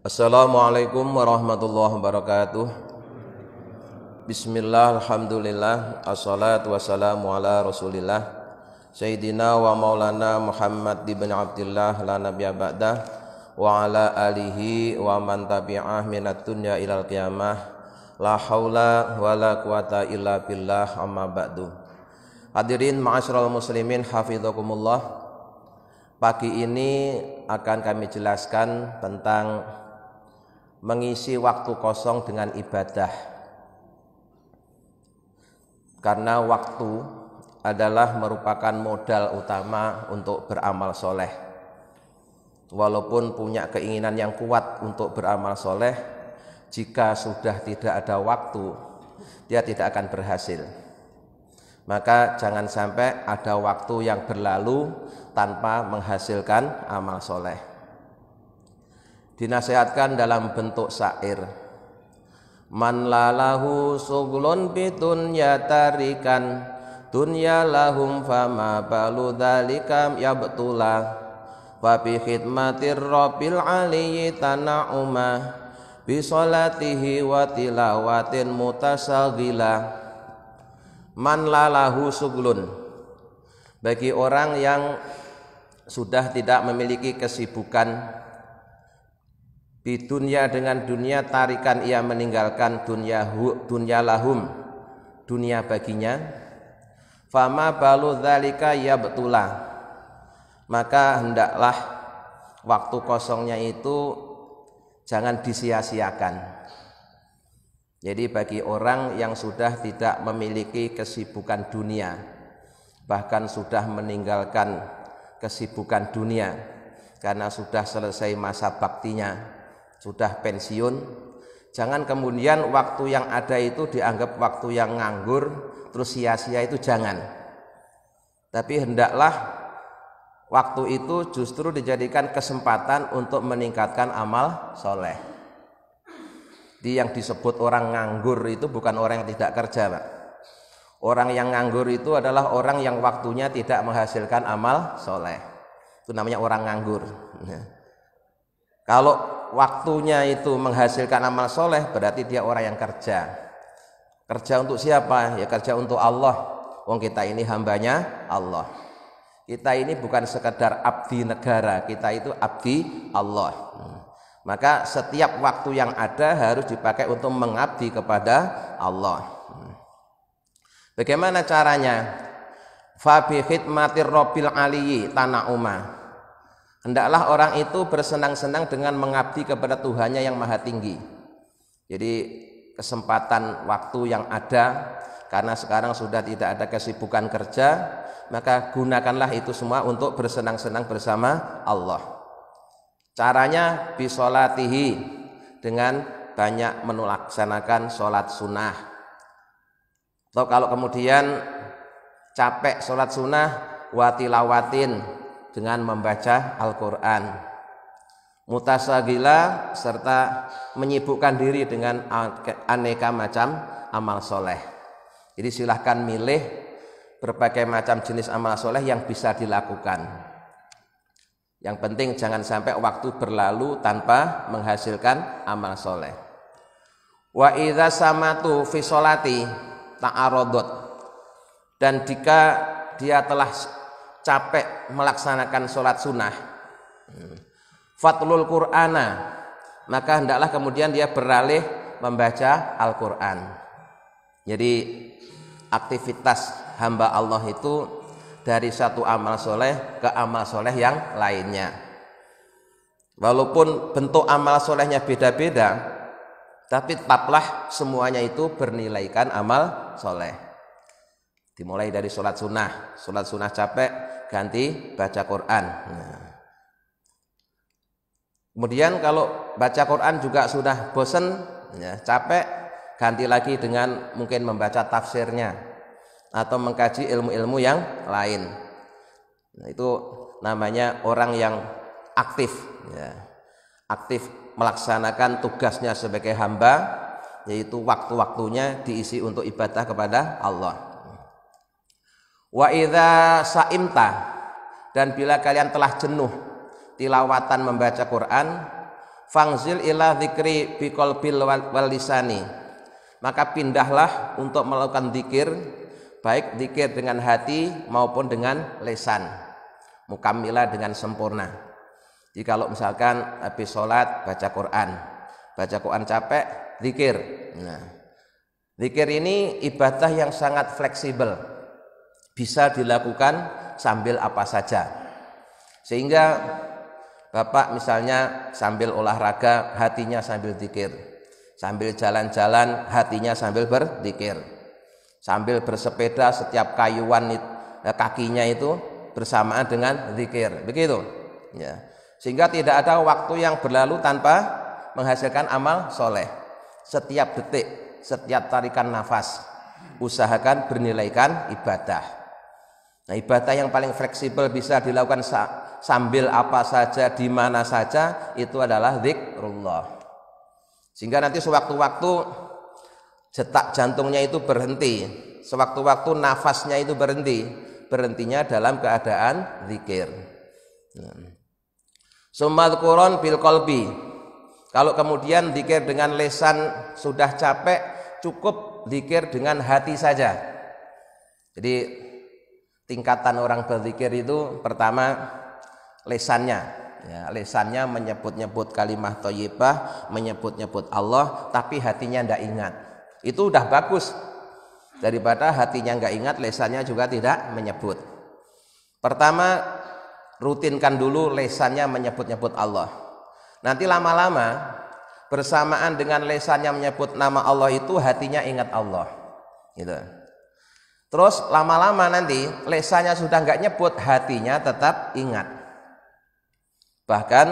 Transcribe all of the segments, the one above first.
Assalamualaikum warahmatullahi wabarakatuh. Bismillah, alhamdulillah, assalatu wassalamu ala rasulillah Sayyidina wa maulana Muhammad ibn Abdillah la nabiyya ba'dah wa ala alihi wa man tabi'ah minat dunya ilal qiyamah. La haula wa la quwata illa billah, amma ba'du. Hadirin ma'asyiral muslimin hafizakumullah. Pagi ini akan kami jelaskan tentang mengisi waktu kosong dengan ibadah. Karena waktu adalah merupakan modal utama untuk beramal soleh. Walaupun punya keinginan yang kuat untuk beramal soleh, jika sudah tidak ada waktu, dia tidak akan berhasil. Maka jangan sampai ada waktu yang berlalu tanpa menghasilkan amal soleh. Dinasihatkan dalam bentuk syair. Man lalahu suglun bitun yatarikan dunya lahum fama balu dhalikam yabtula wa bi khidmatir rabbil aliyyi tana'uma bi sholatihi wa tilawatin mutasaghila. Man lalahu suglun, bagi orang yang sudah tidak memiliki kesibukan di dunia dengan dunia, tarikan ia meninggalkan dunia lahum, dunia baginya. Fama balu dzalika yabtula, maka hendaklah waktu kosongnya itu jangan disia-siakan. Jadi bagi orang yang sudah tidak memiliki kesibukan dunia, bahkan sudah meninggalkan kesibukan dunia karena sudah selesai masa baktinya, sudah pensiun, jangan kemudian waktu yang ada itu dianggap waktu yang nganggur, terus sia-sia, itu jangan. Tapi hendaklah waktu itu justru dijadikan kesempatan untuk meningkatkan amal soleh. Yang disebut orang nganggur itu bukan orang yang tidak kerja, Pak. Orang yang nganggur itu adalah orang yang waktunya tidak menghasilkan amal soleh. Itu namanya orang nganggur. Kalau waktunya itu menghasilkan amal soleh, berarti dia orang yang kerja. Kerja untuk siapa? Ya kerja untuk Allah. Wong kita ini hambanya Allah. Kita ini bukan sekedar abdi negara, kita itu abdi Allah. Maka setiap waktu yang ada harus dipakai untuk mengabdi kepada Allah. Bagaimana caranya? Fa bi khidmatir rabbil aliyyi tana'uma. Hendaklah orang itu bersenang-senang dengan mengabdi kepada Tuhannya yang maha tinggi. Jadi kesempatan waktu yang ada, karena sekarang sudah tidak ada kesibukan kerja, maka gunakanlah itu semua untuk bersenang-senang bersama Allah. Caranya bisolatihi, dengan banyak melaksanakan sholat sunnah. Atau kalau kemudian capek sholat sunnah, watilawatin, dengan membaca Al-Quran. Mutasagila, serta menyibukkan diri dengan aneka macam amal soleh. Jadi silahkan milih berbagai macam jenis amal soleh yang bisa dilakukan. Yang penting jangan sampai waktu berlalu tanpa menghasilkan amal soleh. Wa idza samatu fi sholati ta'arodot, dan jika dia telah capek melaksanakan sholat sunnah, fatlul qur'ana, maka hendaklah kemudian dia beralih membaca Al-Quran. Jadi aktivitas hamba Allah itu dari satu amal soleh ke amal soleh yang lainnya. Walaupun bentuk amal solehnya beda-beda, tapi tetaplah semuanya itu bernilaikan amal soleh. Dimulai dari sholat sunnah capek, ganti baca Quran. Kemudian kalau baca Quran juga sudah bosan, capek, ganti lagi dengan mungkin membaca tafsirnya atau mengkaji ilmu-ilmu yang lain. Nah, itu namanya orang yang aktif, aktif melaksanakan tugasnya sebagai hamba, yaitu waktu-waktunya diisi untuk ibadah kepada Allah. Wa idza saimta, dan bila kalian telah jenuh tilawatan membaca Quran, Fangzil ila dzikri biqalbil wal lisani. Maka pindahlah untuk melakukan zikir, baik zikir dengan hati maupun dengan lisan. Mukammila dengan sempurna. Jadi kalau misalkan habis sholat baca Quran capek, zikir. Nah, zikir ini ibadah yang sangat fleksibel, bisa dilakukan sambil apa saja. Sehingga Bapak misalnya sambil olahraga, hatinya sambil zikir. Sambil jalan-jalan, hatinya sambil berzikir. Sambil bersepeda, setiap kayuan kakinya itu bersamaan dengan zikir. Begitu. Ya. Sehingga tidak ada waktu yang berlalu tanpa menghasilkan amal soleh. Setiap detik, setiap tarikan nafas, usahakan bernilaikan ibadah. Nah, ibadah yang paling fleksibel bisa dilakukan sambil apa saja, di mana saja, itu adalah zikrullah. Sehingga nanti sewaktu-waktu detak jantungnya itu berhenti, sewaktu-waktu nafasnya itu berhentinya dalam keadaan zikir. Sumadzuron bil qalbi. Kalau kemudian zikir dengan lisan sudah capek, cukup zikir dengan hati saja. Jadi tingkatan orang berzikir itu pertama lisannya. Ya, lisannya menyebut-nyebut kalimah thayyibah, menyebut-nyebut Allah, tapi hatinya tidak ingat. Itu udah bagus. Daripada hatinya nggak ingat, lisannya juga tidak menyebut. Pertama, rutinkan dulu lisannya menyebut-nyebut Allah. Nanti lama-lama bersamaan dengan lisannya menyebut nama Allah itu, hatinya ingat Allah. Gitu. Terus lama-lama nanti lisannya sudah nggak nyebut, hatinya tetap ingat. Bahkan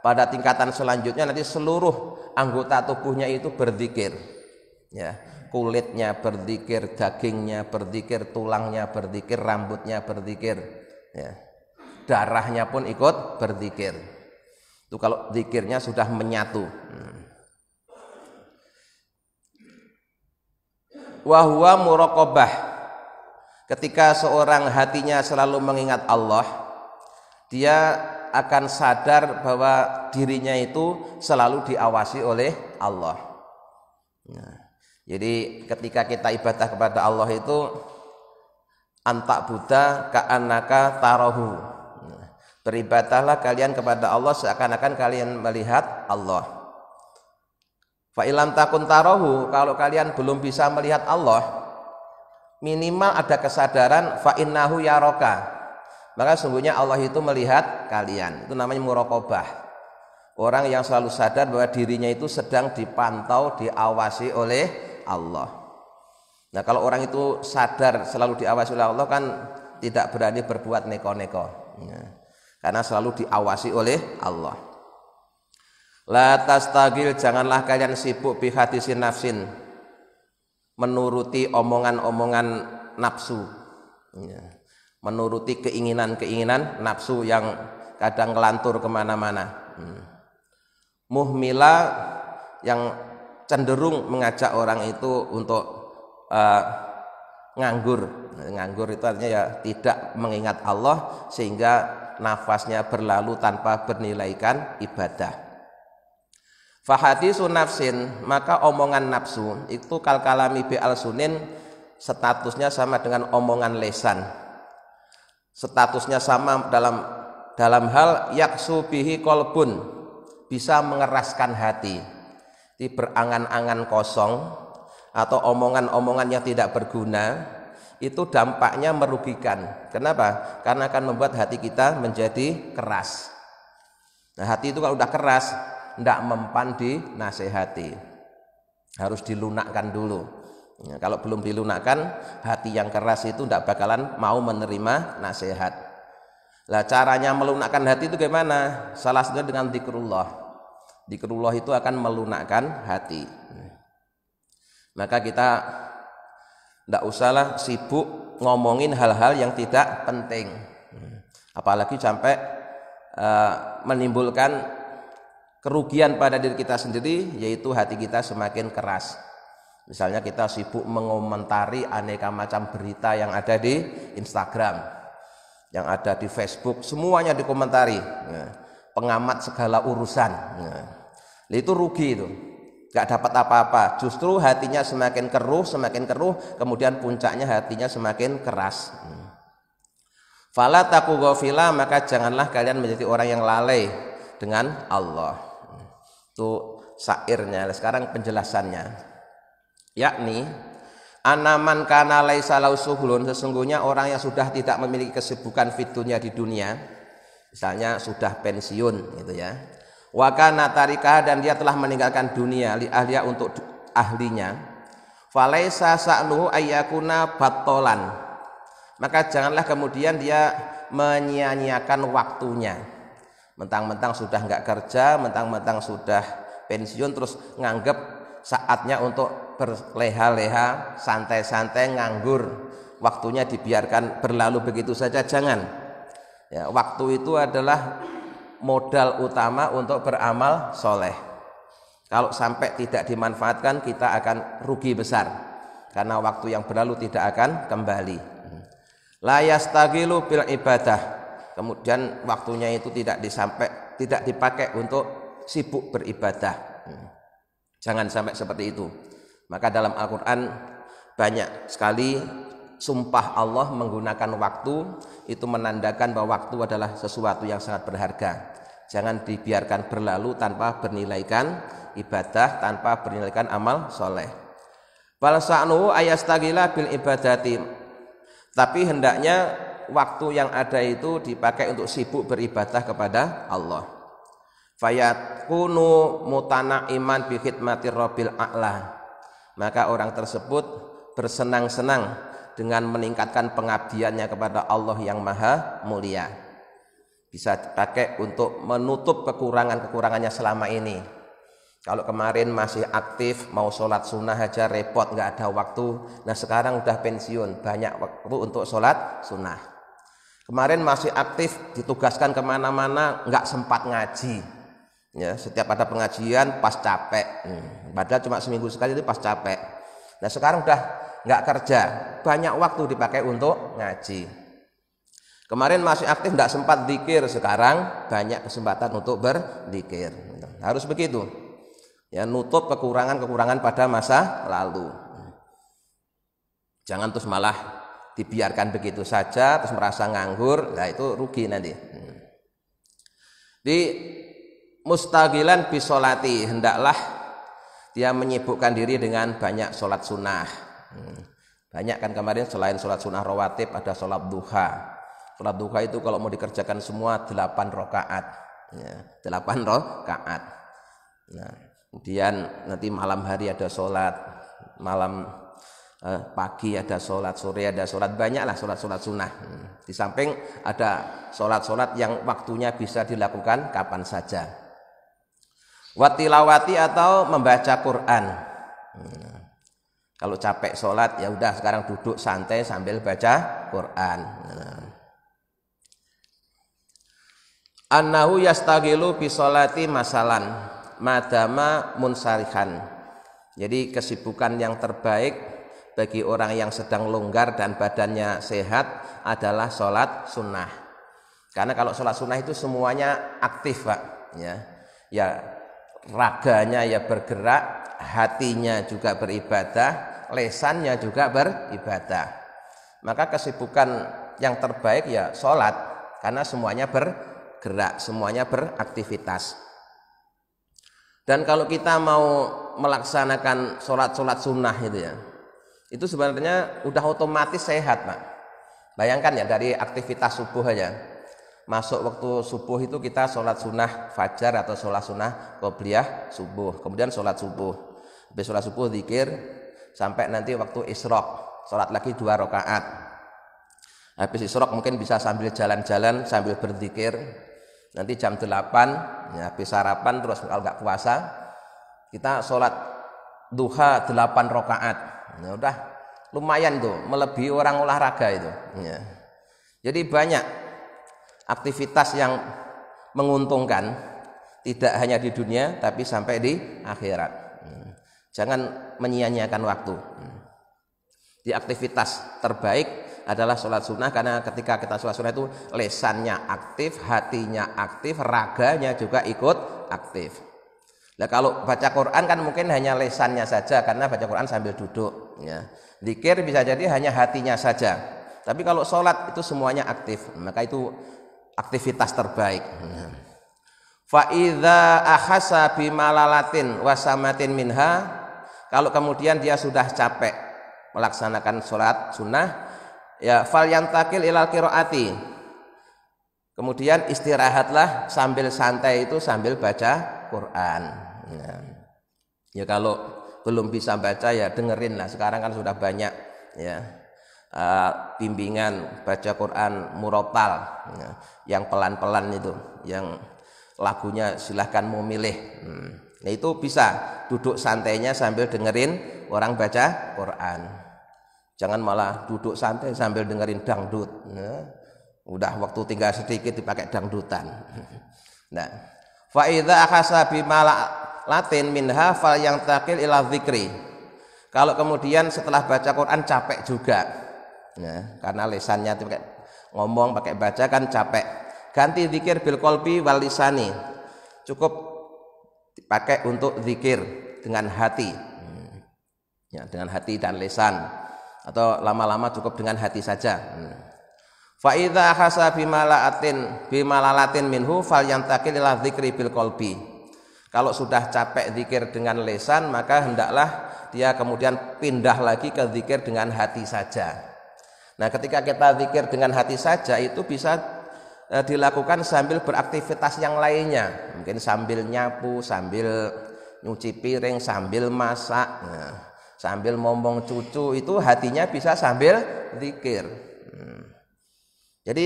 pada tingkatan selanjutnya nanti seluruh anggota tubuhnya itu berzikir. Ya, kulitnya berzikir, dagingnya berzikir, tulangnya berzikir, rambutnya berzikir. Ya. Darahnya pun ikut berzikir. Itu kalau zikirnya sudah menyatu. Wa huwa muraqabah. Ketika seorang hatinya selalu mengingat Allah, dia akan sadar bahwa dirinya itu selalu diawasi oleh Allah. Nah, jadi ketika kita ibadah kepada Allah itu antak buddha ka'annaka tarahu. Nah, beribadahlah kalian kepada Allah seakan-akan kalian melihat Allah. Fa ilam takun tarahu, kalau kalian belum bisa melihat Allah, minimal ada kesadaran fa innahu yaraka. Maka sungguhnya Allah itu melihat kalian. Itu namanya muraqabah. Orang yang selalu sadar bahwa dirinya itu sedang dipantau, diawasi oleh Allah. Nah, kalau orang itu sadar selalu diawasi oleh Allah, kan tidak berani berbuat neko-neko. Ya. Karena selalu diawasi oleh Allah. La tastagil, janganlah kalian sibuk bi hadisin nafsin, menuruti omongan-omongan nafsu. Ya. Menuruti keinginan-keinginan nafsu yang kadang ngelantur kemana-mana. Muhmila, yang cenderung mengajak orang itu untuk nganggur. Nganggur itu artinya ya tidak mengingat Allah, sehingga nafasnya berlalu tanpa bernilaikan ibadah. Fahadisu nafsin, maka omongan nafsu itu kalkalami bi al-sunin, statusnya sama dengan omongan lesan. Statusnya sama dalam hal yaksu bihi kolbun, bisa mengeraskan hati. Di berangan-angan kosong atau omongan-omongan yang tidak berguna, itu dampaknya merugikan. Kenapa? Karena akan membuat hati kita menjadi keras. Nah, hati itu kalau udah keras, tidak mempan dinasehati, harus dilunakkan dulu. Ya, kalau belum dilunakkan, hati yang keras itu tidak bakalan mau menerima nasihat. Lah, caranya melunakkan hati itu gimana? Salah satunya dengan zikrullah. Zikrullah itu akan melunakkan hati. Maka kita tidak usahlah sibuk ngomongin hal-hal yang tidak penting, apalagi sampai menimbulkan kerugian pada diri kita sendiri, yaitu hati kita semakin keras. Misalnya kita sibuk mengomentari aneka macam berita yang ada di Instagram, yang ada di Facebook, semuanya dikomentari. Nah, pengamat segala urusan. Nah, itu rugi itu. Gak dapat apa-apa. Justru hatinya semakin keruh, kemudian puncaknya hatinya semakin keras. Fala taku ghafila, maka janganlah kalian menjadi orang yang lalai dengan Allah. Itu syairnya. Sekarang penjelasannya. Yakni anaman kana laisa lau suhlun, sesungguhnya orang yang sudah tidak memiliki kesibukan fitunya di dunia, misalnya sudah pensiun gitu ya. Wa kana tarikah, dan dia telah meninggalkan dunia li ahliya untuk ahlinya. Falaisa sa'nuhu ayyakuna battolan, maka janganlah kemudian dia menyia-nyiakan waktunya. Mentang-mentang sudah enggak kerja, mentang-mentang sudah pensiun, terus nganggep saatnya untuk berleha-leha, santai-santai, nganggur, waktunya dibiarkan berlalu begitu saja. Jangan ya, waktu itu adalah modal utama untuk beramal soleh. Kalau sampai tidak dimanfaatkan, kita akan rugi besar, karena waktu yang berlalu tidak akan kembali. La yastagilu bil ibadah, kemudian waktunya itu tidak dipakai untuk sibuk beribadah. Jangan sampai seperti itu. Maka dalam Al-Quran banyak sekali sumpah Allah menggunakan waktu, itu menandakan bahwa waktu adalah sesuatu yang sangat berharga. Jangan dibiarkan berlalu tanpa bernilaikan ibadah, tanpa bernilaikan amal soleh. Bal sa'nuhu ayastagila bil ibadati, tapi hendaknya waktu yang ada itu dipakai untuk sibuk beribadah kepada Allah. Fayakunu mutana'iman bi khidmatir rabbil a'la, maka orang tersebut bersenang-senang dengan meningkatkan pengabdiannya kepada Allah yang maha mulia. Bisa dipakai untuk menutup kekurangannya selama ini. Kalau kemarin masih aktif, mau sholat sunnah aja repot, nggak ada waktu. Nah sekarang udah pensiun, banyak waktu untuk sholat sunnah. Kemarin masih aktif, ditugaskan kemana-mana, nggak sempat ngaji. Ya, setiap ada pengajian pas capek, padahal cuma seminggu sekali itu pas capek. Nah sekarang udah nggak kerja, banyak waktu dipakai untuk ngaji. Kemarin masih aktif nggak sempat zikir, sekarang banyak kesempatan untuk berzikir. Harus begitu. Ya, nutup kekurangan pada masa lalu. Jangan terus malah dibiarkan begitu saja, terus merasa nganggur, nah itu rugi nanti. Di mustagilan bisolati, hendaklah dia menyibukkan diri dengan banyak sholat sunnah. Banyak kan kemarin selain sholat sunnah rawatib ada sholat duha. Sholat duha itu kalau mau dikerjakan semua 8 rakaat, ya, 8 rakaat. Nah, kemudian nanti malam hari ada sholat, malam pagi ada sholat, sore ada sholat, banyaklah sholat-sholat sunnah. Di samping ada sholat-sholat yang waktunya bisa dilakukan kapan saja. Watilawati, atau membaca Quran. Kalau capek sholat, ya udah sekarang duduk santai sambil baca Quran. Annahu yastagilu bi sholati masalan madama munsarihan. Jadi kesibukan yang terbaik bagi orang yang sedang longgar dan badannya sehat adalah sholat sunnah. Karena kalau sholat sunnah itu semuanya aktif, Pak. Ya raganya ya bergerak, hatinya juga beribadah, lesannya juga beribadah. Maka kesibukan yang terbaik ya sholat, karena semuanya bergerak, semuanya beraktivitas. Dan kalau kita mau melaksanakan sholat sunnah itu sebenarnya udah otomatis sehat, Pak. Bayangkan ya, dari aktivitas subuh aja. Masuk waktu subuh itu kita sholat sunnah fajar atau sholat sunnah qobliyah subuh, kemudian sholat subuh, habis sholat subuh zikir sampai nanti waktu isyraq, sholat lagi 2 rakaat. Habis isyraq mungkin bisa sambil jalan-jalan sambil berzikir. Nanti jam 8 ya, habis sarapan, terus kalau nggak puasa kita sholat duha 8 rakaat. Ya udah lumayan tuh, melebihi orang olahraga itu. Ya. Jadi banyak aktivitas yang menguntungkan, tidak hanya di dunia tapi sampai di akhirat. Jangan menyia-nyiakan waktu. Di aktivitas terbaik adalah sholat sunnah, karena ketika kita sholat sunnah itu lesannya aktif, hatinya aktif, raganya juga ikut aktif. Nah kalau baca Quran kan mungkin hanya lesannya saja karena baca Quran sambil duduk. Ya. Zikir bisa jadi hanya hatinya saja. Tapi kalau sholat itu semuanya aktif, maka itu aktivitas terbaik. Fa idza ahassa bimalalatin wasamatin minha, kalau kemudian dia sudah capek melaksanakan sholat sunnah, ya fal yantakil ilal qiraati, kemudian istirahatlah sambil santai itu sambil baca Quran. Ya kalau belum bisa baca ya dengerin lah, sekarang kan sudah banyak ya bimbingan baca Quran murotal ya, yang pelan-pelan itu, yang lagunya silahkan mau milih. Nah itu bisa duduk santainya sambil dengerin orang baca Quran. Jangan malah duduk santai sambil dengerin dangdut. Nah, udah waktu tinggal sedikit dipakai dangdutan. Nah, fa idza akhasa bimalatin minha fal yang takil ila dzikri. Kalau kemudian setelah baca Quran capek juga. Nah, karena lesannya pakai ngomong, pakai baca kan capek. Ganti zikir bil qalbi wal lisani. Cukup dipakai untuk zikir dengan hati. Ya, dengan hati dan lisan. Atau lama-lama cukup dengan hati saja. Fa idza khasa bimalalatin minhu falyantakil ila dzikri bil qalbi. Kalau sudah capek zikir dengan lisan, maka hendaklah dia kemudian pindah lagi ke zikir dengan hati saja. Nah, ketika kita zikir dengan hati saja itu bisa dilakukan sambil beraktivitas yang lainnya, mungkin sambil nyapu, sambil nyuci piring, sambil masak, sambil ngomong cucu, itu hatinya bisa sambil zikir. Jadi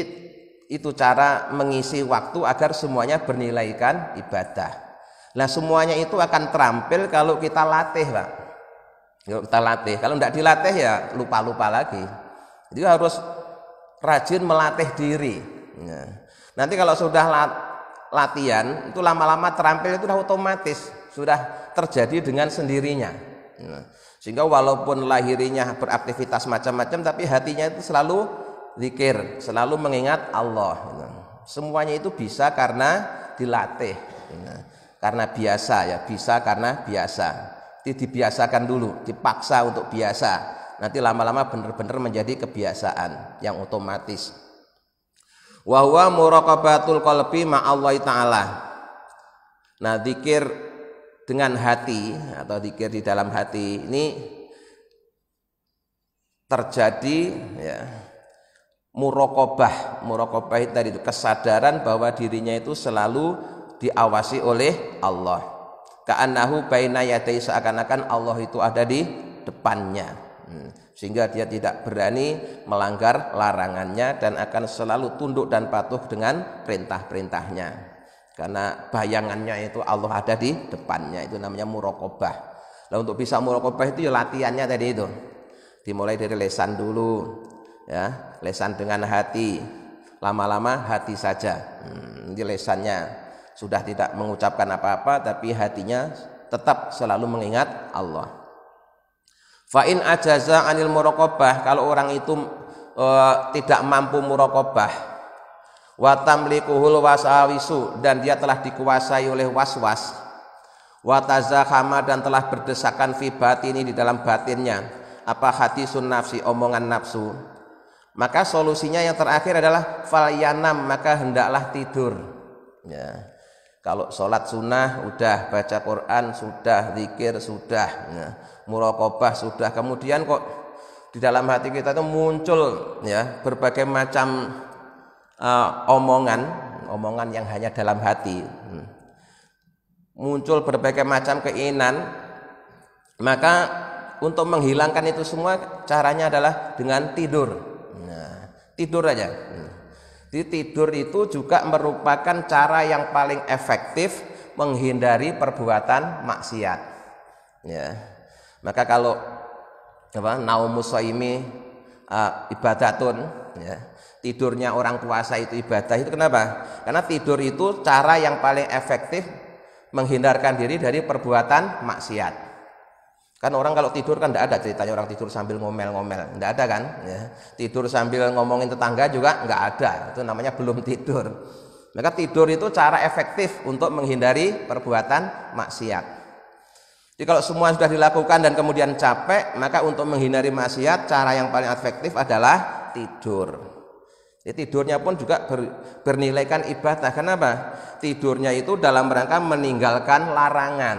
itu cara mengisi waktu agar semuanya bernilaikan ibadah. Nah semuanya itu akan terampil kalau kita latih, Pak. Kalau kita latih, kalau tidak dilatih ya lupa-lupa lagi. Jadi harus rajin melatih diri. Nah, nanti kalau sudah latihan itu lama-lama terampil itu sudah otomatis, sudah terjadi dengan sendirinya. Nah, sehingga walaupun lahirinya beraktivitas macam-macam, tapi hatinya itu selalu zikir, selalu mengingat Allah. Nah, semuanya itu bisa karena dilatih. Nah, karena biasa ya, bisa karena biasa. Dibiasakan dulu, dipaksa untuk biasa. Nanti lama-lama benar-benar menjadi kebiasaan yang otomatis. Wa huwa muraqabatul qalbi ma'allahi ta'ala. Nah, zikir dengan hati atau zikir di dalam hati ini terjadi ya, muraqabah. Muraqabah itu tadi itu kesadaran bahwa dirinya itu selalu diawasi oleh Allah. Ka'annahu baina yadai, seakan-akan Allah itu ada di depannya. Sehingga dia tidak berani melanggar larangannya dan akan selalu tunduk dan patuh dengan perintah-perintahnya, karena bayangannya itu Allah ada di depannya. Itu namanya muraqabah. Nah, untuk bisa muraqabah itu ya latihannya tadi itu dimulai dari lesan dulu ya, lesan dengan hati, lama-lama hati saja. Ini lesannya sudah tidak mengucapkan apa-apa tapi hatinya tetap selalu mengingat Allah. Fa in ajaza anil muraqabah, kalau orang itu tidak mampu muraqabah, wa tamlikuhul wasawisu, dan dia telah dikuasai oleh waswas, wa tazakhama, dan telah berdesakan fi batini, di dalam batinnya, apa hadisun nafsi, omongan nafsu, maka solusinya yang terakhir adalah falyanam, maka hendaklah tidur. Ya. Kalau sholat sunnah udah, baca Quran sudah, zikir sudah, ya, muraqabah sudah, kemudian kok di dalam hati kita itu muncul ya berbagai macam omongan yang hanya dalam hati, muncul berbagai macam keinginan, maka untuk menghilangkan itu semua caranya adalah dengan tidur. Nah, tidur aja. Jadi tidur itu juga merupakan cara yang paling efektif menghindari perbuatan maksiat. Ya. Maka kalau naumus shaimi ibadatun, ya, tidurnya orang puasa itu ibadah, itu kenapa? Karena tidur itu cara yang paling efektif menghindarkan diri dari perbuatan maksiat. Kan orang kalau tidur kan tidak ada ceritanya orang tidur sambil ngomel-ngomel, tidak ada kan? Ya. Tidur sambil ngomongin tetangga juga nggak ada, itu namanya belum tidur. Maka tidur itu cara efektif untuk menghindari perbuatan maksiat. Jadi kalau semua sudah dilakukan dan kemudian capek, maka untuk menghindari maksiat cara yang paling efektif adalah tidur. Jadi tidurnya pun juga bernilaikan ibadah. Kenapa? Tidurnya itu dalam rangka meninggalkan larangan.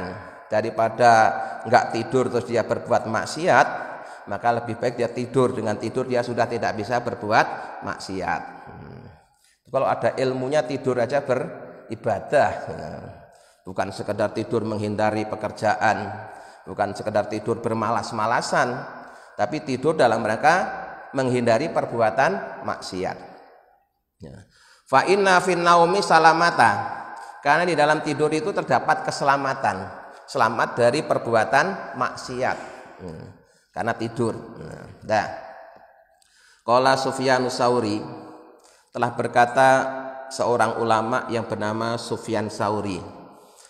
Daripada nggak tidur terus dia berbuat maksiat, maka lebih baik dia tidur. Dengan tidur dia sudah tidak bisa berbuat maksiat. Kalau ada ilmunya tidur aja beribadah. Bukan sekedar tidur menghindari pekerjaan, bukan sekedar tidur bermalas-malasan, tapi tidur dalam rangka menghindari perbuatan maksiat. Fa inna fin naumi salamata. Karena di dalam tidur itu terdapat keselamatan. Selamat dari perbuatan maksiat karena tidur. Nah, qala Sufyanus Tsauri, telah berkata seorang ulama yang bernama Sufyan Tsauri.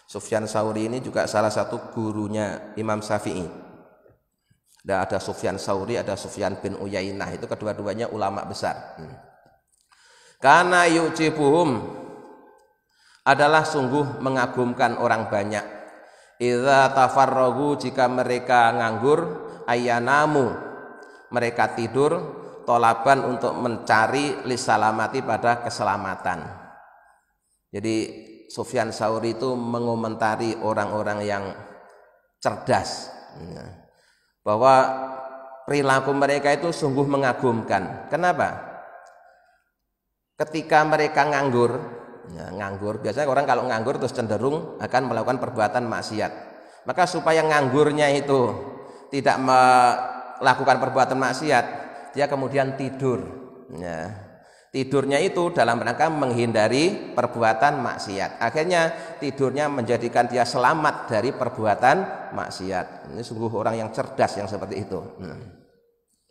Sufyan Tsauri ini juga salah satu gurunya Imam Syafi'i. Dan ada Sufyan Tsauri, ada Sufyan bin Uyainah, itu kedua-duanya ulama besar. Karena yujibuhum, adalah sungguh mengagumkan orang banyak. Idza tafarragu, jika mereka nganggur, ayanamu, mereka tidur, tolaban untuk mencari lisalamati pada keselamatan. Jadi Sufyan Tsauri itu mengomentari orang-orang yang cerdas, bahwa perilaku mereka itu sungguh mengagumkan. Kenapa? Ketika mereka nganggur, biasanya orang kalau nganggur terus cenderung akan melakukan perbuatan maksiat. Maka supaya nganggurnya itu tidak melakukan perbuatan maksiat, dia kemudian tidur. Tidurnya itu dalam rangka menghindari perbuatan maksiat. Akhirnya tidurnya menjadikan dia selamat dari perbuatan maksiat. Ini sungguh orang yang cerdas yang seperti itu.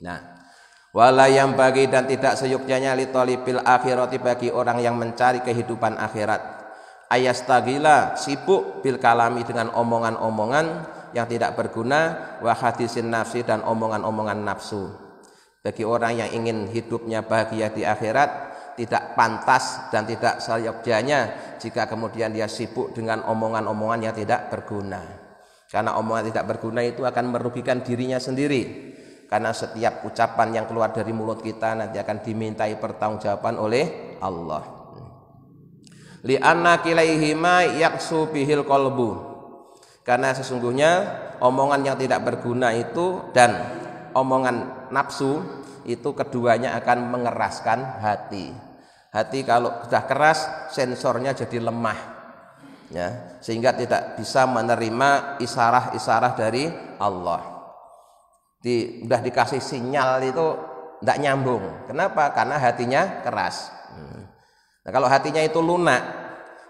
Nah, wala yang bagi, dan tidak seyukjanya li talibil akhirati, bagi orang yang mencari kehidupan akhirat, ayastagila, sibuk bil kalami, dengan omongan-omongan yang tidak berguna, wa hadisin nafsi, dan omongan-omongan nafsu. Bagi orang yang ingin hidupnya bahagia di akhirat, tidak pantas dan tidak seyukjanya jika kemudian dia sibuk dengan omongan-omongan yang tidak berguna. Karena omongan tidak berguna itu akan merugikan dirinya sendiri. Karena setiap ucapan yang keluar dari mulut kita nanti akan dimintai pertanggungjawaban oleh Allah. Li'anna kilaihima yaksu bihil qalbu. Karena sesungguhnya omongan yang tidak berguna itu dan omongan nafsu itu keduanya akan mengeraskan hati. Hati kalau sudah keras, sensornya jadi lemah, ya, sehingga tidak bisa menerima isarah-isarah dari Allah. Udah dikasih sinyal itu tidak nyambung. Kenapa? Karena hatinya keras. Nah, kalau hatinya itu lunak,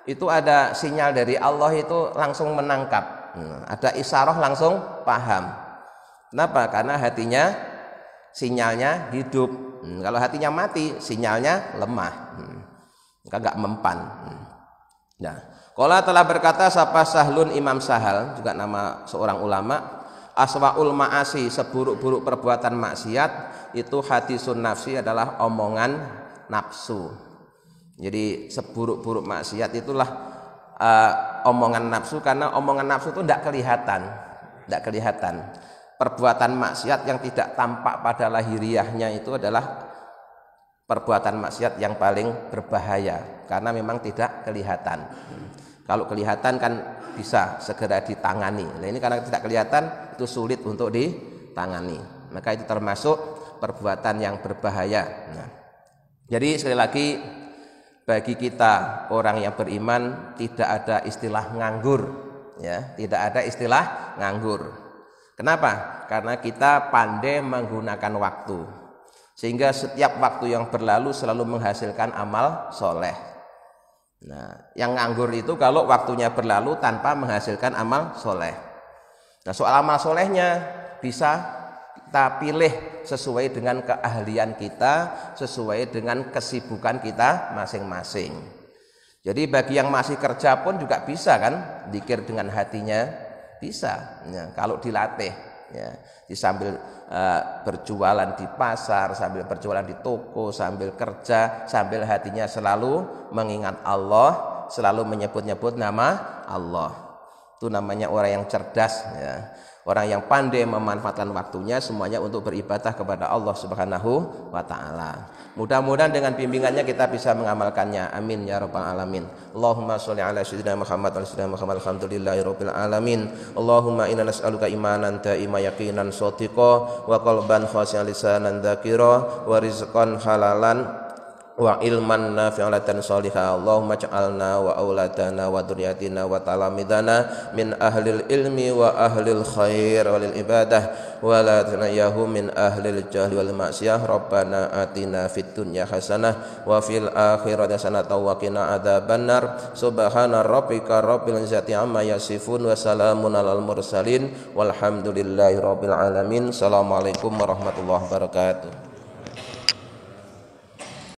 itu ada sinyal dari Allah itu langsung menangkap. Ada isyarah langsung paham. Kenapa? Karena hatinya sinyalnya hidup. Kalau hatinya mati, sinyalnya lemah. Maka enggak mempan. Nah, qala telah berkata sapa Sahlun, Imam Sahal, juga nama seorang ulama, aswaul ma'asi, seburuk-buruk perbuatan maksiat itu hadisun nafsi, adalah omongan nafsu. Jadi seburuk-buruk maksiat itulah omongan nafsu, karena omongan nafsu itu tidak kelihatan. Perbuatan maksiat yang tidak tampak pada lahiriahnya itu adalah perbuatan maksiat yang paling berbahaya, karena memang tidak kelihatan. Kalau kelihatan kan bisa segera ditangani. Nah, ini karena tidak kelihatan itu sulit untuk ditangani. Maka itu termasuk perbuatan yang berbahaya. Nah, jadi sekali lagi bagi kita orang yang beriman tidak ada istilah nganggur, ya, tidak ada istilah nganggur. Kenapa? Karena kita pandai menggunakan waktu, sehingga setiap waktu yang berlalu selalu menghasilkan amal soleh. Nah, yang nganggur itu kalau waktunya berlalu tanpa menghasilkan amal soleh. Nah, soal amal solehnya bisa kita pilih sesuai dengan keahlian kita, sesuai dengan kesibukan kita masing-masing. Jadi bagi yang masih kerja pun juga bisa kan, zikir dengan hatinya bisa, ya, kalau dilatih. ya. Sambil berjualan di pasar, sambil berjualan di toko, sambil kerja, sambil hatinya selalu mengingat Allah, selalu menyebut-nyebut nama Allah. Itu namanya orang yang cerdas, ya. Orang yang pandai memanfaatkan waktunya semuanya untuk beribadah kepada Allah Subhanahu wa taala. Mudah-mudahan dengan bimbingannya kita bisa mengamalkannya. Amin ya rabbal alamin. Allahumma sholli ala sayyidina Muhammad wa sayyidina Muhammad alhamdulillahirabbil alamin. Allahumma inna nas'aluka imanan da'ima yaqinan shadiqa wa qalban khashi'an lisanan dzakira wa rizqan halalan wa ilman nafi'atan salihah. Allahumma ja'alna wa auladana wa dzurriyyatina wa talamidana min ahlil ilmi wa ahlil khair walil ibadah wa la tanayyahu min ahlil jahli wal ma'siyah. Rabbana atina fid dunya hasanah wa fil akhirati hasanah wa qina adzabannar. Subhana rabbika rabbil izzati amma yasifun wa salamun alal mursalin walhamdulillahi rabbil alamin. Assalamualaikum warahmatullahi wabarakatuh.